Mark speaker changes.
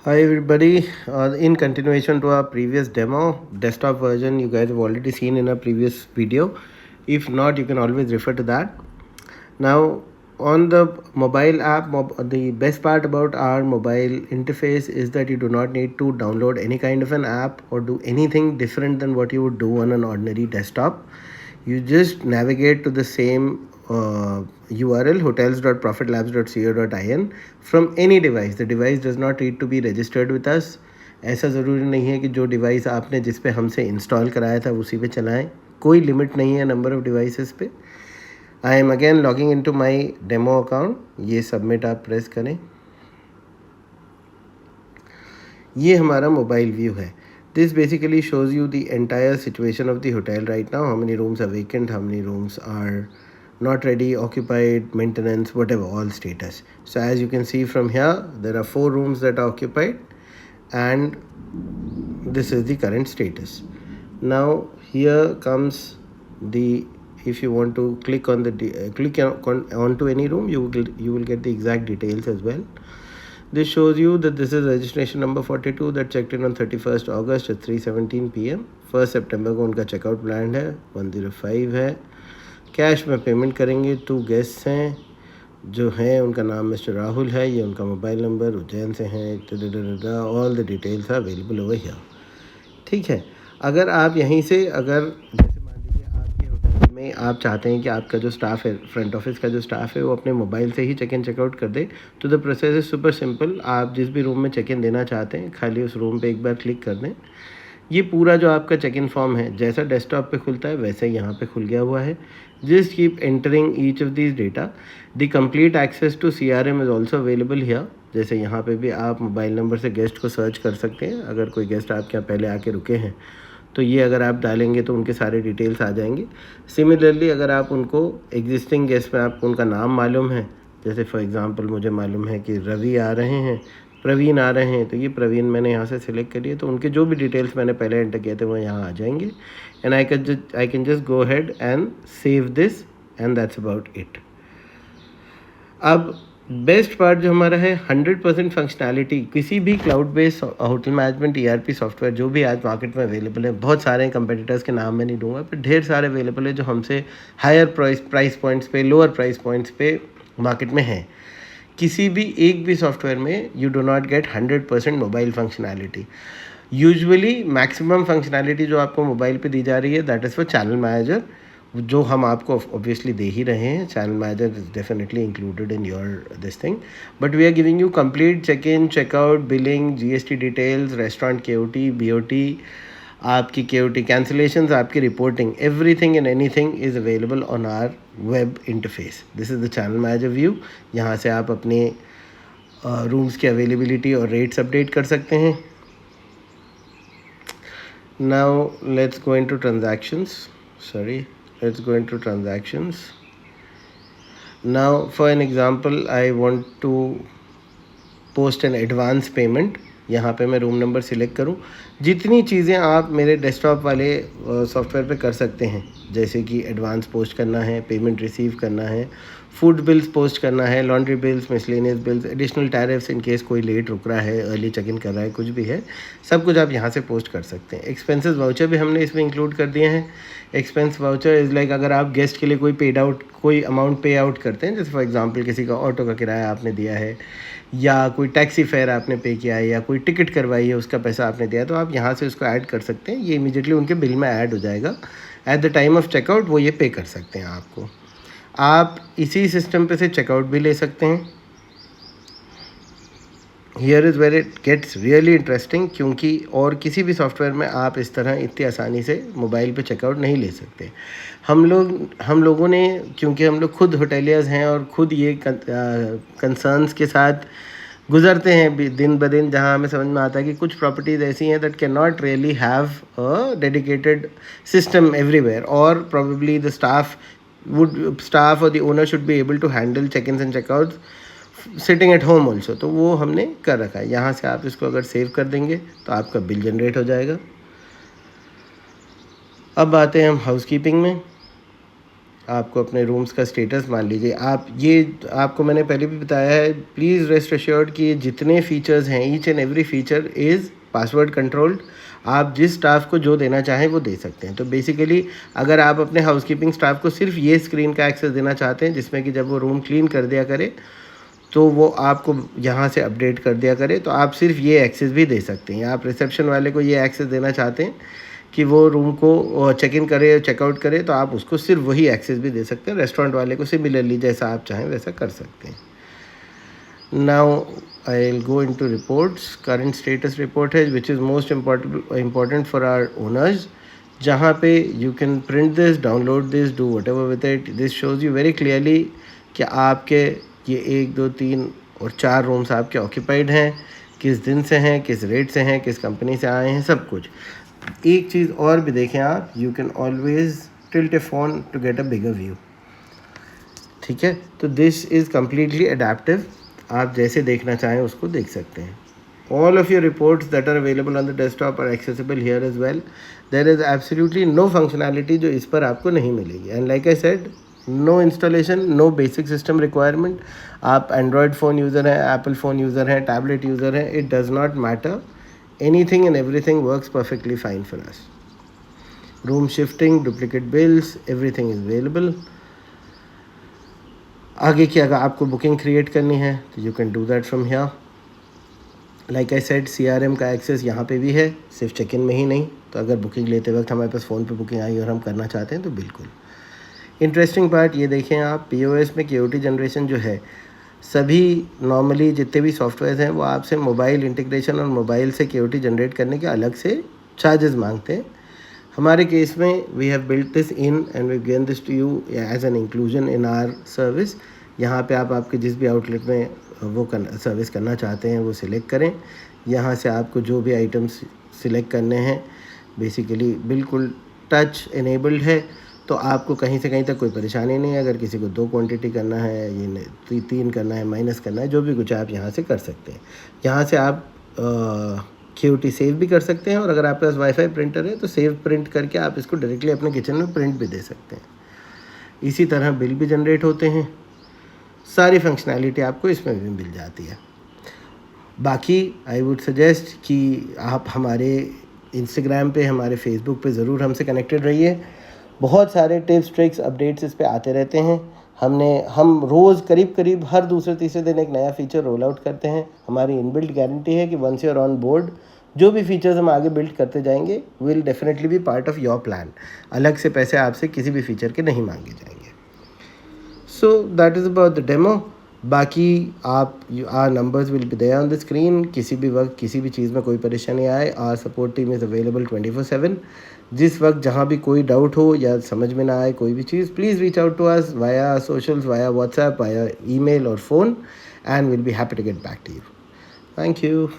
Speaker 1: Hi everybody, in continuation to our previous demo, desktop version you guys have already seen in a previous video. If not, you can always refer to that. Now on the mobile app, the best part about our mobile interface is that you do not need to download any kind of an app or do anything different than what you would do on an ordinary desktop. You just navigate to the same URL hotels.profitlabs.co.in from any device. The device does not need to be registered with us. ऐसा ज़रूरी नहीं है कि जो device आपने जिस पे हमसे इंस्टॉल कराया था उसी पे चलाएं. कोई लिमिट नहीं है नंबर ऑफ़ डिवाइसेस पे. I am again logging into my demo account. ये सबमिट आप प्रेस करें. ये हमारा मोबाइल व्यू है. This basically shows you the entire situation of the hotel right now. How many rooms are vacant, how many rooms are not ready, occupied, maintenance, whatever, all status. So as you can see from here, there are 4 rooms that are occupied and this is the current status. Now here comes the, if you want to click on the click onto any room, you will get the exact details as well. This shows you that this is registration number 42 that checked in on 31st August at 3:17 PM. 1st September को उनका checkout plan है. 105 है. Cash में payment करेंगे. 2 guests हैं जो हैं, उनका नाम मिस्टर राहुल है. ये उनका मोबाइल नंबर उज्जैन से हैं. All the details are available over here. ठीक है. अगर आप यहीं से में आप चाहते हैं कि आपका जो स्टाफ है, फ्रंट ऑफिस का जो स्टाफ है, वो अपने मोबाइल से ही चेक इन चेकआउट कर दे, तो the process is super simple. आप जिस भी रूम में चेक इन देना चाहते हैं, खाली उस रूम पे एक बार क्लिक कर दें. ये पूरा जो आपका चेक इन फॉर्म है, जैसा डेस्कटॉप पे खुलता है वैसे यहाँ पे खुल गया हुआ है. Just keep entering each of these data. The complete access to CRM is also available here. जैसे यहाँ पे भी आप मोबाइल नंबर से गेस्ट को सर्च कर सकते हैं. अगर कोई गेस्ट आपके यहाँ पहले आके रुके हैं तो ये अगर आप डालेंगे तो उनके सारे डिटेल्स आ जाएंगे. सिमिलरली अगर आप उनको एग्जिस्टिंग गेस्ट में आपको उनका नाम मालूम है, जैसे फॉर एग्जांपल मुझे मालूम है कि रवि आ रहे हैं, प्रवीण आ रहे हैं, तो ये प्रवीण मैंने यहाँ से सिलेक्ट करिए तो उनके जो भी डिटेल्स मैंने पहले एंटर किए थे वो यहाँ आ जाएंगे. And I can just go ahead and save this and that's about it. अब बेस्ट पार्ट जो हमारा है, 100% फंक्शनैलिटी. किसी भी cloud based hotel management ERP software जो भी आज मार्केट में अवेलेबल है, बहुत सारे हैं, कंपेटिटर्स के नाम मैं नहीं दूंगा, पर ढेर सारे अवेलेबल है जो हमसे हायर प्राइस पॉइंट्स पे, लोअर प्राइस पॉइंट्स पे मार्केट में हैं. किसी भी एक भी सॉफ्टवेयर में you do not get 100% mobile functionality. Usually maximum functionality जो आपको मोबाइल पे दी जा रही है, that is for channel manager, जो हम आपको ऑब्वियसली दे ही रहे हैं. Channel manager is definitely included in your this thing, but we are giving you complete check in, checkout, billing, GST details, restaurant KOT, BOT, आपकी KOT कैंसिलेशंस, आपकी reporting, everything and anything is available on our web interface. This is the channel manager view. यहाँ से आप अपने rooms की availability और rates update कर सकते हैं. Now let's go into transactions. Let's go into transactions. Now for an example, I want to post an advance payment. यहाँ पे मैं रूम नंबर सिलेक्ट करूँ. जितनी चीज़ें आप मेरे डेस्कटॉप वाले सॉफ्टवेयर पे कर सकते हैं, जैसे कि एडवांस पोस्ट करना है, पेमेंट रिसीव करना है, फूड बिल्स पोस्ट करना है, laundry bills, miscellaneous bills, additional tariffs in case कोई लेट रुक रहा है, अर्ली चेक इन कर रहा है, कुछ भी है, सब कुछ आप यहाँ से पोस्ट कर सकते हैं. एक्सपेंसेस वाउचर भी हमने इसमें इंक्लूड कर दिए हैं. एक्सपेंस वाउचर इज़ लाइक अगर आप गेस्ट के लिए कोई अमाउंट पे आउट करते हैं, जैसे फॉर एग्जांपल किसी का ऑटो का किराया आपने दिया है, या कोई टैक्सी फेयर आपने पे किया है, या कोई टिकट करवाई है उसका पैसा आपने दिया है, तो आप यहाँ से उसको ऐड कर सकते हैं. ये इमीडिएटली उनके बिल में ऐड हो जाएगा. At the time of checkout वो ये पे कर सकते हैं आपको. आप इसी सिस्टम पे से चेकआउट भी ले सकते हैं. Here is where it gets really interesting, क्योंकि और किसी भी सॉफ्टवेयर में आप इस तरह इतनी आसानी से मोबाइल पे चेकआउट नहीं ले सकते. हम लोगों ने, क्योंकि हम लोग खुद होटेलियर्स हैं और खुद ये कंसर्न्स के साथ गुजरते हैं दिन ब दिन, जहाँ हमें समझ में आता है कि कुछ प्रॉपर्टीज़ ऐसी हैं that can not really have a dedicated system everywhere, और प्रोबेबली द स्टाफ और the owner should be able to handle check in and checkout sitting at home also. तो वो हमने कर रखा है. यहाँ से आप इसको अगर सेव कर देंगे तो आपका बिल जनरेट हो जाएगा. अब आते हैं हम हाउसकीपिंग में. आपको अपने रूम्स का स्टेटस मान लीजिए, आप ये आपको मैंने पहले भी बताया है, प्लीज़ रेस्ट एश्योर्ड कि ये जितने फीचर्स हैं, each and every feature is password controlled. आप जिस स्टाफ को जो देना चाहें वो दे सकते हैं। तो बेसिकली अगर आप अपने हाउसकीपिंग स्टाफ को सिर्फ ये स्क्रीन का एक्सेस देना चाहते हैं जिसमें कि जब वो रूम क्लीन कर दिया करे तो वो आपको यहाँ से अपडेट कर दिया करे, तो आप सिर्फ ये एक्सेस भी दे सकते हैं। आप रिसेप्शन वाले को ये एक्सेस देना चाहते हैं कि वो रूम को चेक इन करे, चेकआउट करे, तो आप उसको सिर्फ वही एक्सेस भी दे सकते हैं। रेस्टोरेंट वाले को सिमिलरली जैसा आप चाहें वैसा कर सकते हैं। Now I will go into reports. Current status report है which is most important for our owners, जहाँ पे you can print this, download this, do whatever with it. This shows you very clearly कि आपके ये 1, 2, 3 और 4 rooms आपके occupied हैं, किस दिन से हैं, किस रेट से हैं, किस कंपनी से आए हैं, सब कुछ। एक चीज़ और भी देखें आप, you can always tilt a phone to get a bigger view. ठीक है, तो दिस इज़ कम्प्लीटली अडेप्टिव, आप जैसे देखना चाहें उसको देख सकते हैं। All of your reports that are available on the desktop are accessible here as well. There is absolutely no functionality जो इस पर आपको नहीं मिलेगी। And like I said, no installation, no basic system requirement. आप Android फ़ोन यूज़र हैं, Apple phone user हैं, tablet user हैं, it does not matter. Anything and everything works perfectly fine for us. Room shifting, duplicate bills, everything is available. आगे की अगर आपको booking create करनी है तो you can do that from here. Like I said, CRM का access यहाँ पे भी है, सिर्फ चेक इन में ही नहीं। तो अगर बुकिंग लेते वक्त हमारे पास फ़ोन पे बुकिंग आई और हम करना चाहते हैं तो बिल्कुल। इंटरेस्टिंग पार्ट ये देखें आप, POS में KOT जनरेशन जो है, सभी नॉर्मली जितने भी सॉफ्टवेयर हैं वो आपसे मोबाइल इंटीग्रेशन और मोबाइल से KOT जनरेट करने के अलग से चार्जेस मांगते हैं। हमारे केस में we have built this in and we given this to you as an inclusion in our service. यहाँ पे आप आपके जिस भी आउटलेट में वो सर्विस करना चाहते हैं वो सिलेक्ट करें। यहाँ से आपको जो भी आइटम्स सिलेक्ट करने हैं बेसिकली बिल्कुल टच इनेबल्ड है, तो आपको कहीं से कहीं तक कोई परेशानी नहीं है। अगर किसी को 2 क्वांटिटी करना है, ये 3 करना है, माइनस करना है, जो भी कुछ आप यहाँ से कर सकते हैं। यहाँ से आप KOT सेव भी कर सकते हैं, और अगर आपके पास वाईफाई प्रिंटर है तो सेव प्रिंट करके आप इसको डायरेक्टली अपने किचन में प्रिंट भी दे सकते हैं। इसी तरह बिल भी जनरेट होते हैं। सारी फंक्शनैलिटी आपको इसमें भी मिल जाती है। बाकी आई वुड सजेस्ट कि आप हमारे इंस्टाग्राम पे, हमारे फेसबुक पे ज़रूर हमसे कनेक्टेड रहिए। बहुत सारे टिप्स, ट्रिक्स, अपडेट्स इस पे आते रहते हैं। हम रोज़ करीब हर दूसरे तीसरे दिन एक नया फ़ीचर रोल आउट करते हैं। हमारी इनबिल्ट गारंटी है कि once you are on board, जो भी फीचर्स हम आगे बिल्ड करते जाएंगे will definitely be part of your plan. अलग से पैसे आपसे किसी भी फीचर के नहीं मांगे जाएंगे। So that is about the demo. बाकी our numbers will be there on the screen. किसी भी वक्त किसी भी चीज़ में कोई परेशानी आए, our support team is available 24/7। जिस वक्त जहाँ भी कोई डाउट हो या समझ में ना आए कोई भी चीज़, please reach out to us via socials, via WhatsApp, via email और phone, and will be happy to get back to you. Thank you.